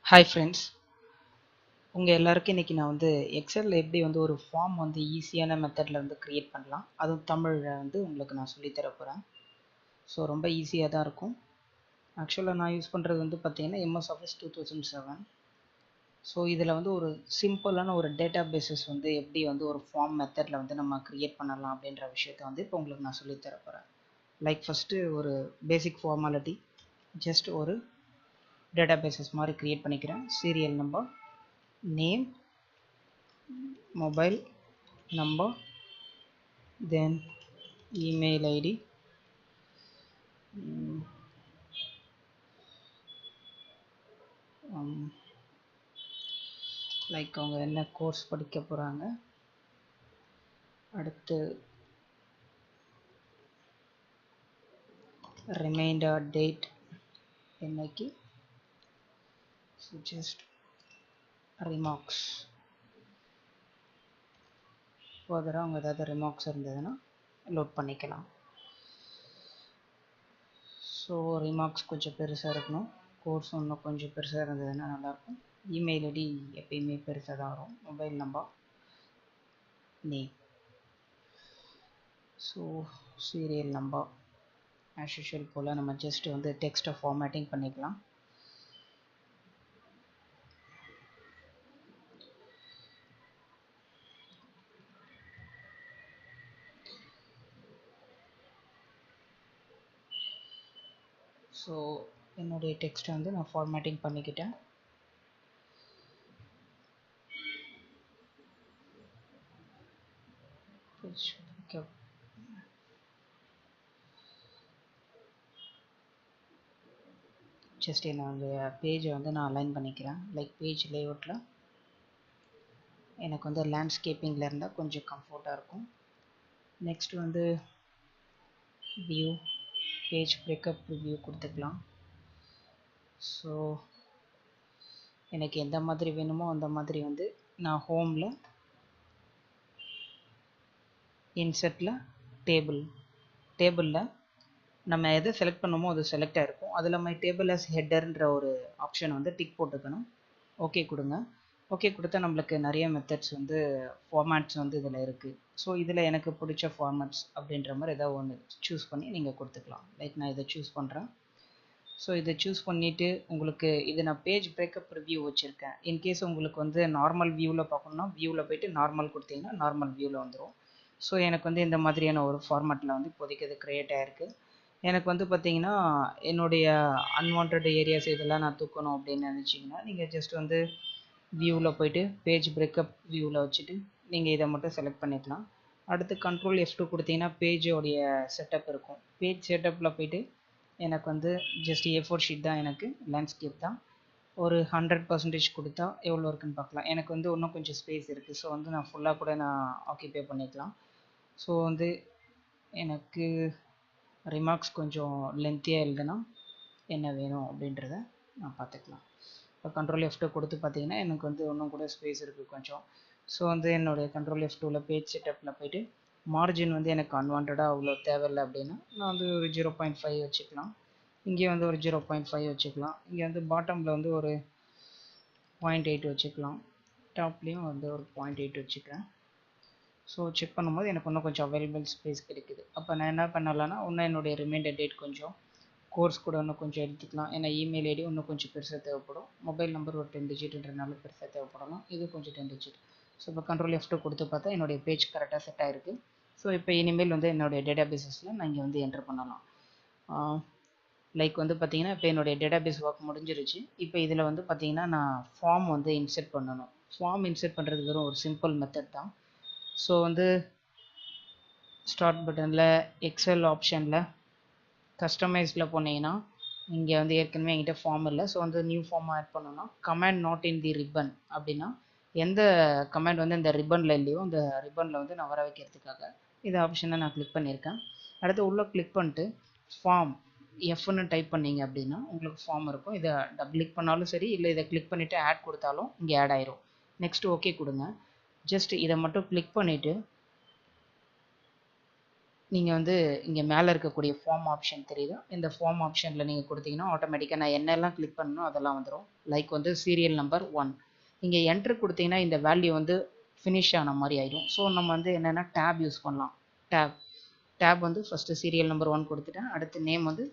Hi friends, உங்கள் எல்லாருக்கும் இன்றைக்கி நான் எக்ஸலில் எப்படி ஒரு ஃபார்ம் ஈஸியான மெத்தடில் க்ரியேட் பண்ணலாம், அதுவும் தமிழில் உங்களுக்கு நான் சொல்லித்தர போகிறேன். ஸோ ரொம்ப ஈஸியாக தான் இருக்கும். ஆக்சுவலாக நான் யூஸ் பண்ணுறது பார்த்தீங்கன்னா MS Office 2007. ஸோ இதில் ஒரு சிம்பிளான ஒரு டேட்டா பேஸஸ் எப்படி ஒரு ஃபார்ம் மெத்தடில் நம்ம க்ரியேட் பண்ணலாம் அப்படின்ற விஷயத்தை இப்போ உங்களுக்கு நான் சொல்லித்தர போகிறேன். லைக் ஃபஸ்ட்டு ஒரு பேசிக் ஃபார்மாலிட்டி, ஜஸ்ட் ஒரு டேட்டா பேஸஸ் மாதிரி க்ரியேட் பண்ணிக்கிறேன். Serial number, name, mobile number, then email id, like அவங்க என்ன கோர்ஸ் படிக்க போகிறாங்க, அடுத்து ரிமைண்டர் டேட் என்னைக்கு, ஜஸ்ட் ரிமார்க்ஸ். ஃபர்தராக அவங்க ஏதாவது ரிமார்க்ஸ் இருந்ததுன்னா லோட் பண்ணிக்கலாம். ஸோ ரிமார்க்ஸ் கொஞ்சம் பெருசாக இருக்கணும், கோர்ஸ் இன்னும் கொஞ்சம் பெருசாக இருந்ததுன்னா நல்லாயிருக்கும். இமெயில் ஐடி எப்பயுமே பெருசாக தான் வரும், mobile number, name. So serial number as usual போல் நம்ம ஜஸ்ட் டெக்ஸ்ட்டை ஃபார்மேட்டிங் பண்ணிக்கலாம். ஸோ என்னுடைய டெக்ஸ்ட்டை நான் ஃபார்மேட்டிங் பண்ணிக்கிட்டேன். ஜஸ்ட் என்னுடைய பேஜை நான் அலைன் பண்ணிக்கிறேன். லைக் பேஜ் லேஅவுட்டில் எனக்கு லேண்ட்ஸ்கேப்பிங்கில் இருந்தால் கொஞ்சம் கம்ஃபர்ட்டாக இருக்கும். Next view, page breakup review கொடுத்துக்கலாம். ஸோ எனக்கு எந்த மாதிரி வேணுமோ அந்த மாதிரி நான் ஹோமில் இன்செர்ட்டில் டேபிளில் நம்ம எதை செலக்ட் பண்ணுமோ அது செலக்ட் ஆகிருக்கும். அதில் மை டேபிள் அஸ் ஹெட்டர்ன்ற ஒரு ஆப்ஷன் டிக் போட்டுக்கணும். ஓகே கொடுங்க. ஓகே கொடுத்தா நம்மளுக்கு நிறைய மெத்தட்ஸ் ஃபார்மேட்ஸ் இதில் இருக்குது. ஸோ இதில் எனக்கு பிடிச்ச ஃபார்மேட்ஸ் அப்படின்ற மாதிரி ஏதாவது ஒன்று சூஸ் பண்ணி நீங்கள் கொடுத்துக்கலாம். லைக் நான் இதை சூஸ் பண்ணுறேன். ஸோ இதை சூஸ் பண்ணிவிட்டு உங்களுக்கு இது நான் பேஜ் பிரேக்கப் ரிவ்யூ வச்சுருக்கேன். இன்கேஸ் உங்களுக்கு நார்மல் வியூவில் பார்க்கணுன்னா வியூவில் போய்ட்டு நார்மல் கொடுத்தீங்கன்னா நார்மல் வியூவில் வந்துடும். ஸோ எனக்கு இந்த மாதிரியான ஒரு ஃபார்மேட்டில் இப்போதைக்கு இது க்ரியேட் ஆகிருக்கு. எனக்கு பார்த்தீங்கன்னா என்னுடைய அன்வான்ட் ஏரியாஸ் இதெல்லாம் நான் தூக்கணும் அப்படின்னு நினச்சிங்கன்னா நீங்கள் ஜஸ்ட் வியூவில் போய்ட்டு பேஜ் பிரேக்கப் வியூவில் வச்சுட்டு நீங்கள் இதை மட்டும் செலக்ட் பண்ணிக்கலாம். அடுத்து Ctrl F2 கொடுத்தீங்கன்னா பேஜோடைய செட்டப் இருக்கும். பேஜ் செட்டப்பில் போய்ட்டு எனக்கு ஜஸ்ட் A4 ஷீட் தான், எனக்கு லேண்ட்ஸ்கேப் தான். ஒரு 100% கொடுத்தா எவ்வளோ இருக்குன்னு பார்க்கலாம். எனக்கு இன்னும் கொஞ்சம் ஸ்பேஸ் இருக்குது. ஸோ நான் ஃபுல்லாக கூட நான் ஆக்கிபை பண்ணிக்கலாம். ஸோ எனக்கு ரிமார்க்ஸ் கொஞ்சம் லென்த்தியாக எழுதுனா என்ன வேணும் அப்படின்றத நான் பார்த்துக்கலாம். இப்போ Ctrl F2 கொடுத்து பார்த்தீங்கன்னா எனக்கு இன்னும் கூட ஸ்பேஸ் இருக்குது கொஞ்சம். ஸோ என்னுடைய Ctrl F2வில் பேஜ் செட்டப்பில் போய்ட்டு மார்ஜின் எனக்கு அன்வான்டாக அவ்வளோ தேவையில்லை அப்படின்னா நான் ஒரு 0.5 வச்சுக்கலாம். இங்கே ஒரு 0.5 வச்சுக்கலாம். இங்கே பாட்டமில் ஒரு 0.8 வச்சுக்கலாம். டாப்லேயும் ஒரு 0.8 வச்சுக்கிறேன். ஸோ செக் பண்ணும்போது எனக்கு இன்னும் கொஞ்சம் அவைலபிள் ஸ்பேஸ் கிடைக்குது. அப்போ நான் என்ன பண்ணலான்னா இன்னும் என்னுடைய ரிமைண்டர் டேட் கொஞ்சம், கோர்ஸ் கூட இன்னும் கொஞ்சம் எடுத்துக்கலாம். ஏன்னா இமெயில் ஐடி இன்னும் கொஞ்சம் பெருசாக தேவைப்படும். மொபைல் நம்பர் ஒரு 10 டிஜிட்ன்றனால பெருசாக தேவைப்படலாம். இது கொஞ்சம் 10 டிஜிட். ஸோ இப்போ Ctrl F2 கொடுத்து பார்த்தா என்னுடைய பேஜ் கரெக்டாக செட் ஆகிருக்கு. ஸோ இப்போ இனிமேல் என்னுடைய டேட்டா பேஸஸில் நான் இங்கே என்டர் பண்ணலாம். லைக் பார்த்தீங்கன்னா இப்போ என்னுடைய டேட்டாபேஸ் ஒர்க் முடிஞ்சிருச்சு. இப்போ இதில் பார்த்தீங்கன்னா நான் ஃபார்ம் இன்செர்ட் பண்ணணும். ஃபார்ம் இன்செர்ட் பண்ணுறது வெறும் ஒரு சிம்பிள் மெத்தட் தான். ஸோ ஸ்டார்ட் பட்டனில் எக்ஸல் ஆப்ஷனில் கஸ்டமைஸில் போனீங்கன்னா இங்கே ஏற்கனவே என்கிட்ட ஃபார்ம் இல்லை. ஸோ நியூ ஃபார்ம் ஆட் பண்ணோன்னா command not in the ribbon அப்படின்னா எந்த கமாண்ட் இந்த ரிப்பனில் இல்லையோ அந்த ரிப்பனில் நான் வர வைக்கிறதுக்காக இந்த ஆப்ஷனை நான் கிளிக் பண்ணியிருக்கேன். அடுத்து உள்ளே கிளிக் பண்ணிட்டு ஃபார்ம் எஃப்னு டைப் பண்ணிங்க அப்படின்னா உங்களுக்கு ஃபார்ம் இருக்கும். இதை டபுள் கிளிக் பண்ணாலும் சரி, இல்லை இதை கிளிக் பண்ணிவிட்டு ஆட் கொடுத்தாலும் இங்கே ஆட் ஆயிரும். நெக்ஸ்ட் ஓகே கொடுங்க. ஜஸ்ட் இதை மட்டும் கிளிக் பண்ணிவிட்டு நீங்கள் வந்து இங்கே மேலே இருக்கக்கூடிய ஃபார்ம் ஆப்ஷன் தெரியுது. இந்த ஃபார்ம் ஆப்ஷனில் நீங்கள் கொடுத்தீங்கன்னா ஆட்டோமேட்டிக்காக நான் என்னெல்லாம் கிளிக் பண்ணணும் அதெல்லாம் வந்துடும். லைக் வந்து சீரியல் நம்பர் 1 இங்கே என்ட்ரு கொடுத்தீங்கன்னா இந்த வேல்யூ வந்து ஃபினிஷ் ஆன மாதிரி ஆயிடும். ஸோ நம்ம வந்து என்னென்னா டேப் யூஸ் பண்ணலாம். டேப் வந்து ஃபஸ்ட்டு சீரியல் நம்பர் 1 கொடுத்துட்டேன். அடுத்து நேம் வந்து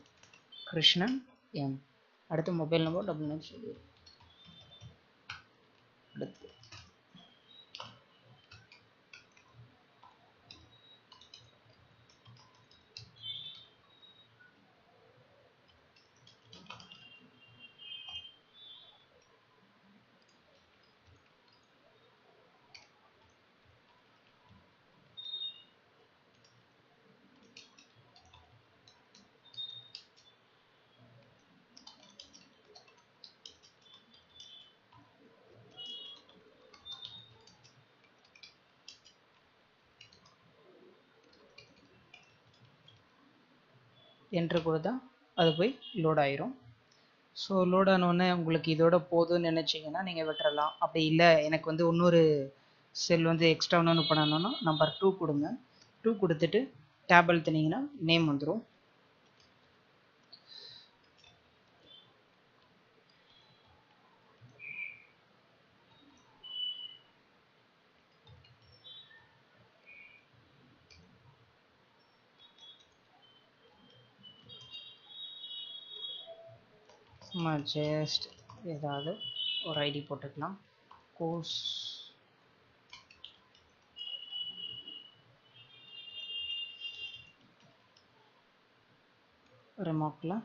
கிருஷ்ணன் எம். அடுத்து மொபைல் நம்பர் 99 சொல்லி அடுத்து என்ட்ரு கொடுத்தா அது போய் லோட் ஆயிரும். ஸோ லோட் ஆனோடனே உங்களுக்கு இதோட போதும்னு நினச்சிங்கன்னா நீங்கள் விட்டுறலாம். அப்படி இல்லை எனக்கு வந்து இன்னொரு செல் வந்து எக்ஸ்ட்ரா ஒன்று பண்ணணும்னா நம்பர் 2 கொடுங்க. 2 கொடுத்துட்டு டேப் அழுத்தினீங்கன்னா நேம் வந்துடும். சும்மா ஜஸ்ட் ஏதாவது ஒரு ஐடி போட்டுக்கலாம். கோர்ஸ் ரிமார்க்கில்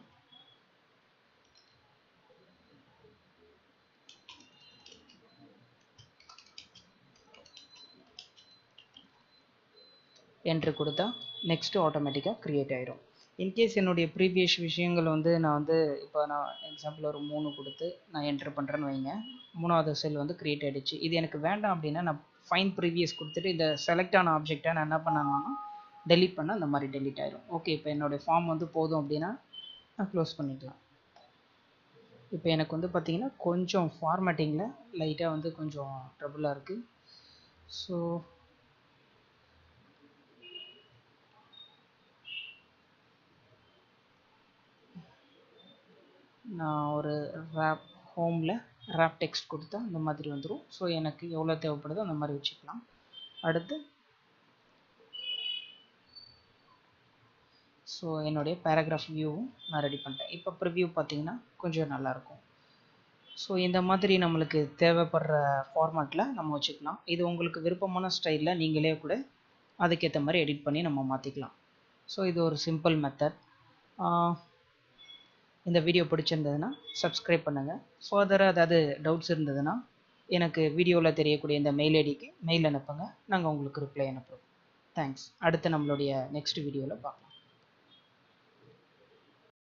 என்ட்ரு கொடுத்தா நெக்ஸ்ட்டு ஆட்டோமேட்டிக்காக க்ரியேட் ஆயிரும். இன்கேஸ் என்னுடைய ப்ரீவியஸ் விஷயங்கள் வந்து நான் வந்து இப்போ நான் எக்ஸாம்பிள் ஒரு 3 கொடுத்து நான் என்ட்ரு பண்ணுறேன்னு வைங்க. 3வது செல் வந்து க்ரியேட் ஆகிடுச்சு. இது எனக்கு வேண்டாம் அப்படின்னா நான் ஃபைன் ப்ரீவியஸ் கொடுத்துட்டு இந்த செலக்ட் ஆன ஆப்ஜெக்டை நான் என்ன பண்ணணும்னா டெலீட் பண்ண அந்த மாதிரி டெலீட் ஆயிரும். ஓகே, இப்போ என்னுடைய ஃபார்ம் வந்து போதும் அப்படின்னா நான் க்ளோஸ் பண்ணிக்கலாம். இப்போ எனக்கு வந்து பார்த்திங்கன்னா கொஞ்சம் ஃபார்மேட்டிங்கில் லைட்டாக வந்து கொஞ்சம் ட்ரபுளாக இருக்குது. ஸோ நான் ஒரு ஹோமில் ரேப் டெக்ஸ்ட் கொடுத்தா இந்த மாதிரி வந்துடும். ஸோ எனக்கு எவ்வளோ தேவைப்படுதோ அந்த மாதிரி வச்சுக்கலாம். அடுத்து ஸோ என்னுடைய பேராகிராஃப் வியூவும் நான் ரெடி பண்ணிட்டேன். இப்போ ப்ரிவ்யூ பார்த்தீங்கன்னா கொஞ்சம் நல்லாயிருக்கும். ஸோ இந்த மாதிரி நம்மளுக்கு தேவைப்படுற ஃபார்மேட்டில் நம்ம வச்சுக்கலாம். இது உங்களுக்கு விருப்பமான ஸ்டைலில் நீங்களே கூட அதுக்கேற்ற மாதிரி எடிட் பண்ணி நம்ம மாற்றிக்கலாம். ஸோ இது ஒரு சிம்பிள் மெத்தட். இந்த வீடியோ பிடிச்சிருந்ததுன்னா சப்ஸ்கிரைப் பண்ணுங்கள். ஃபர்தராக ஏதாவது டவுட்ஸ் இருந்ததுன்னா எனக்கு வீடியோவில் தெரியக்கூடிய இந்த மெயில் ஐடிக்கு மெயில் அனுப்புங்க. நாங்கள் உங்களுக்கு ரிப்ளை அனுப்புகிறோம். தேங்க்ஸ். அடுத்து நம்மளுடைய நெக்ஸ்ட் வீடியோவில் பார்க்கலாம்.